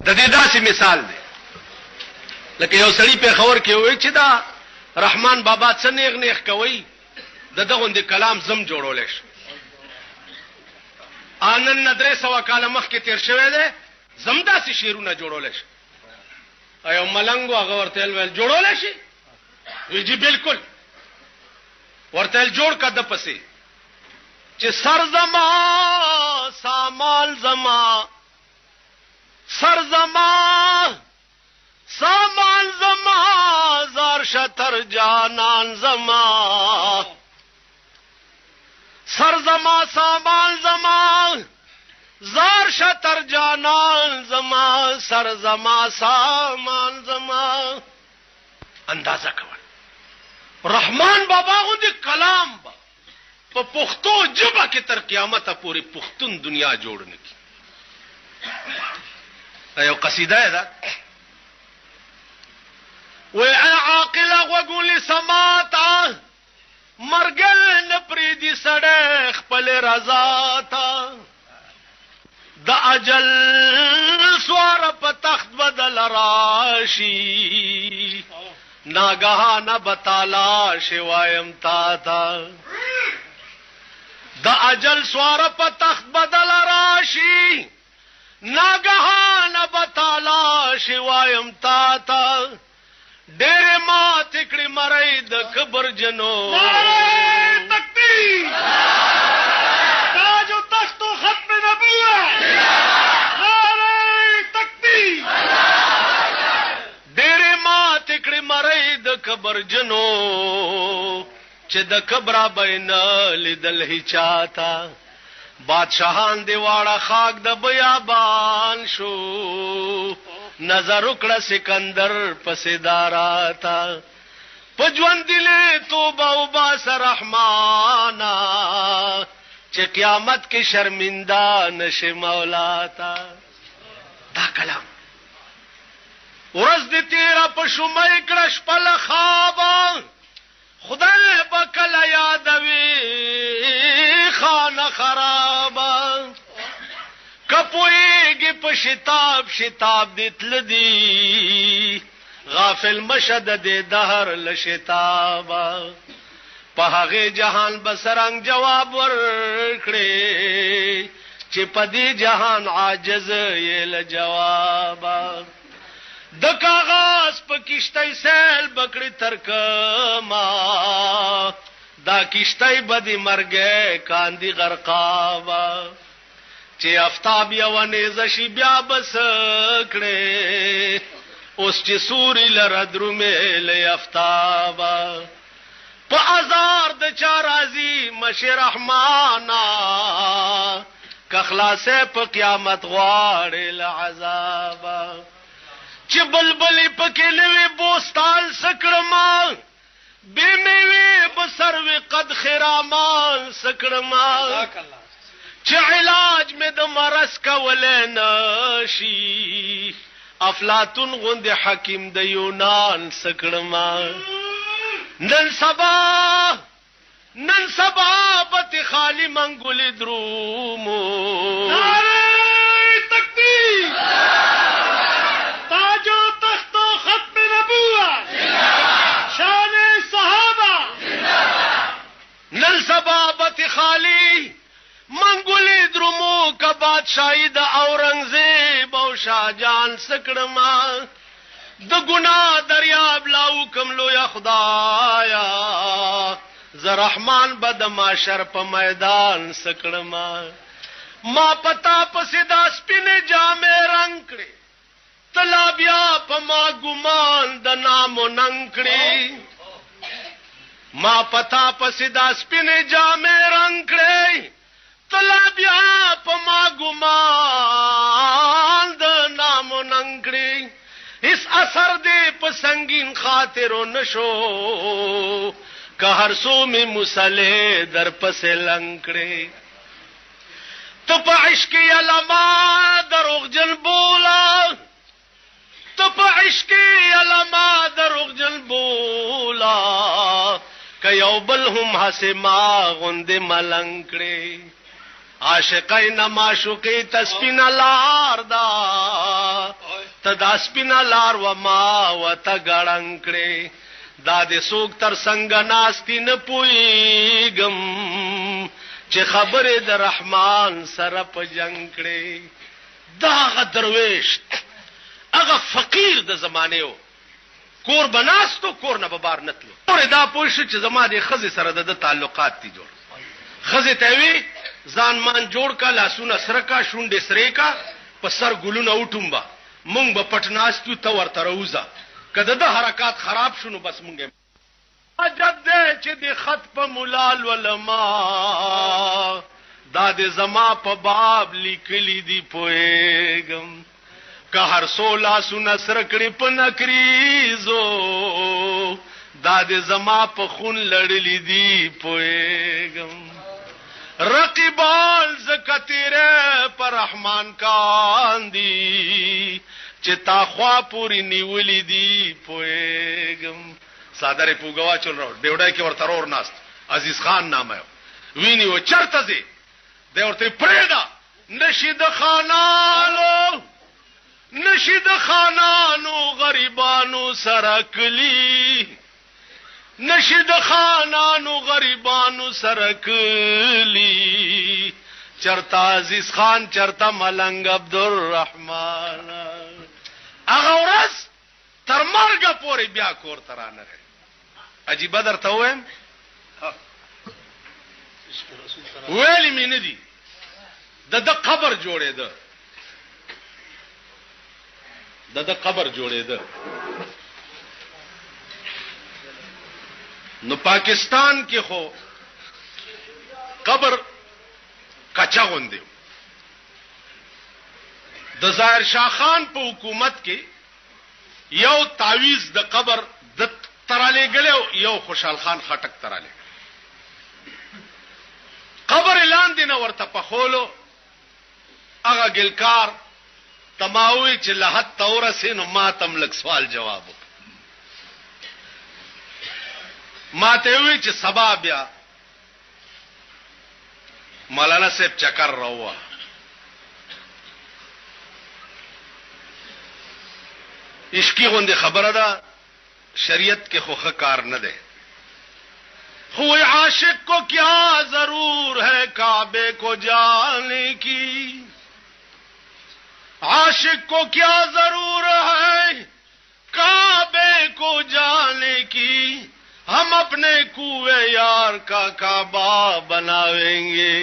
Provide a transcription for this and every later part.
د دې داسې مثال دی لکه یو سړی په خبر کې وای چې دا رحمان بابا څه نیغ نیغ کوي دغه د کلام زم جوړول شي انن 300 کال مخکې تیر شوی دی زم داسې شیرونه جوړول شي ایو ملنګو هغه ورته ویل جوړول شي وی جی بالکل ورته جوړ کده پسې چې سر زما سامان زما سر زما سامان زما زار شتر جانان زما سر زما سامان زما زار شتر جانان زما سر زما سامان زما اندازه کول رحمان بابا غو دی کلام با په پښتو ژبه کې تر قیامت پورې پښتون دنیا جوړ نکي یو قصیده ده و عاقل وګول سماتا مرګل نپریدي سړی خپل رضا تا د اجل سوار په تخت بدل راشي ناګهانه بتالا شوایم تا تا د اجل سوار په تخت بدل راشي ناګهانه بتالا شوایم تا تا ډېر ما تکړی مړی د کبر جنو تکبیر تاج او تخت او ختم نبوت نعره تکبیر ډېر ما تکړی مړی د کبر جنو چې د کبره بین لیدل هی چاته بادشاہان دی واړه خاک د بیابان شو نظر وکړه سکندر پسې داراتا پجوان دله توبه او باس رحمانا چې قیامت کې شرمنده نشه مولا تا دا کلام ورځ دې تیرا په شومای کړه شپل خواب خدای بکل یادوي خانه خرابه کپویږي په شتاب شتاب دتل دی غافل مشد د دهر لشتاب په هغه جهان بسرنګ جواب ورکړي چې په دې جهان عاجز یې له جواب د کاغذ په کشتۍ سیل بکړی ترکما دا کشتۍ بدی مرګه کاندي غرقاوا چې افتاب یو نيزه شي بیا بس کړي اوس چې سوري لره درومه له افتاب په ازار د چا راضي مشه رحمانا که خلاصه په قیامت غواړي له عذاب چې بلبلی پکې لوي بوستان سکړما بے میوه بسروي قد خرامان سکړما چې علاج مې د مرض کول نشي افلاطون غوند حکیم د یونان سکړما نن سبا بت خالی منګول درومو نعره تکبیر تاج و تخت و ختم نبوت شان صحابہ نن سبا بت خالی منګول درومو کا بادشاہی د اورنګزیب او شاهجان سکړما د ګنا دریاب لاو کملو یا خدایا ز رحمان بد معاشر په میدان سکړما ما پتا پسې دا سپینه جامې رنگ کړې تلا بیا په ما ګمان د نامو ننګ کړې ما پتا پسې دا سپینه جامې رنگ کړې تلا بیا په ما ګمان د نامو ننګ کړې اس اثر دے پسنگین خاطرو نشو کہ ہر سو میں مسلے در پسے لنکڑے تو پا عشقی علماء دروغ جن بولا تو پا عشقی علماء دروغ جن بولا کہ یو بل ہم حسی ما غند ملنکڑے عاشقین معشوقی تسپین لار دا تدا سپینا لار و ما و تا گړنګ کړې دا دې څوک تر څنګ ناستی نه پوهېږم چې خبرې د رحمان سره په جنګ کړې. دا هغه درویش هغه فقیر د زمانه و کور بناستو کور نه ببار نتلو اور دا پوه شو چې زما د ښځې سره د تعلقات دي جوړ. ښځې ته وی ځان مان جوړ کا لاسونه سره کا شونډې سرې کا په سر ګلونه وټومبا مونږ به پټناستو ته ورته راوځه کله د حرکات خراب شونو بس مونږه عجب دې چې د خط په مولال ولما دا د زما په باب لیکلی دی پوهېږم که هر سولا سونه سره کړې په نکریزو دا د زما په خون لړلی دی پوهېږم رقیبان زکتیره پر رحمان کاندی چې تا خوا پوری نیولی دی پوهېږم. صادره پوګوا چل راو ډیوډای کې ورته اور ناست عزیز خان نامه ویني و چرته دي د ورته پرېدا نشید خانانو غریبانو سرکلی نشید خانانو غریبانو سرکلی چرتا عزیز خان چرتا ملنګ عبدالرحمن هغه ورځ تر مرګه پورې بیا کور ترانه عجیب درته وایم ویلی مې نه دي د قبر جوړېده د قبر جوړېده نو پاکستان کې خو قبر کچا غوندې د ظاهر شاه خان په حکومت کې یو تعویز د قبر د تراله غلو یو خوشحال خان خټک تراله قبر اعلان دینه ورته په خولو هغه ګلکار تماوي چې لحد تورسه نو ما تم لک سوال جواب ما ته وی چې سبا بیا مولانا صاحب چکر راوه اسکی غوندې خبره ده شریعت کې خو کار نه ده خو عاشق کو کیا ضرور ہے کعبے کو جانے کی عاشق کو کیا ضرور ہے کعبے کو جانے کی ہم اپنے کوئے یار کا کعبہ بناویں گے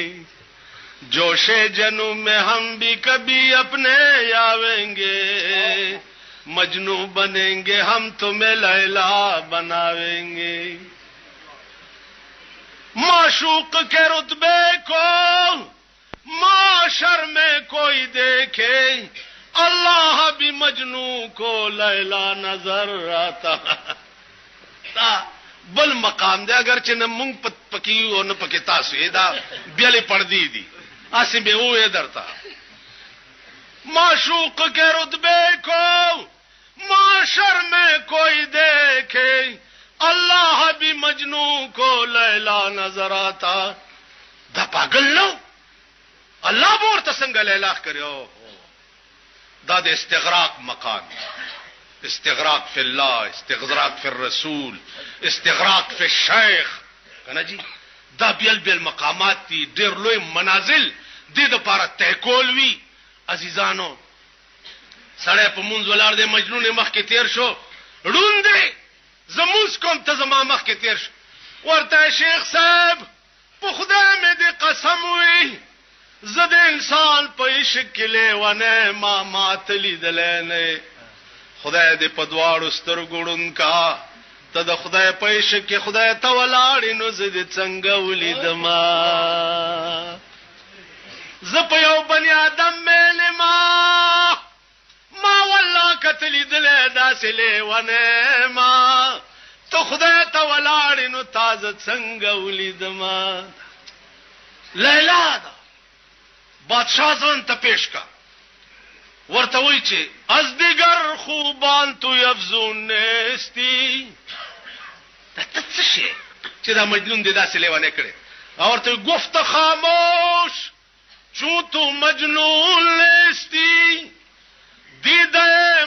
جوش جنوں میں ہم بھی کبھی اپنے آویں گے مجنو بنیں گے ہم تمہیں لیلا بناویں گے معشوق کے رتبے کو معاشر میں کوئی دیکھے اللہ بھی مجنو کو لیلا نظر آتا بل مقام دے اگرچہ نہ مونږ پکیو نہ پکې تاسو دا بیلې پردی دي اسی به وې درتا معشوق کے رتبے کو معاشر میں کوئی دیکھے اللہ بھی مجنو کو لیلا نظر آتا دا پاگل نو اللہ بورته څنګه لیلا کړو دا د استغراق مقام استغراق فی الله استغراق فی الرسول استغراق فی الشیخ کنه جی دا بیل مقامات دي ډیر لوی منازل دي د لپاره تهکول وی عزیزانو سړی په مونږ ولار دی مجنون مخ کې تیر شو روندې زموس کوم ته زما مخ کې تیر شو ورته شیخ صاحب په خدای مې دې قسم وی زه د انسان په عشق کې لیونه ما ماتلی دلنه خدای دې په دواړو سترګو ړوند کا ته د خدای په عشق کې خدای ته ولاړې نو زه دې څنګه ولیدما زه په یو بني آدم مې ما والله کتلی دلې داسې لیونه ما ته خدای ته ولاړې نو تازه څنګه ولیدما لیلا دا بادشاہ ځان ته پیش کا ورته وی چې از دیگر خوبان تو یفزون نستی دا څه شي چې دا مجنون دې داسې لیونه کړي اور ته گفت خاموش چون تو مجنون نستی دیده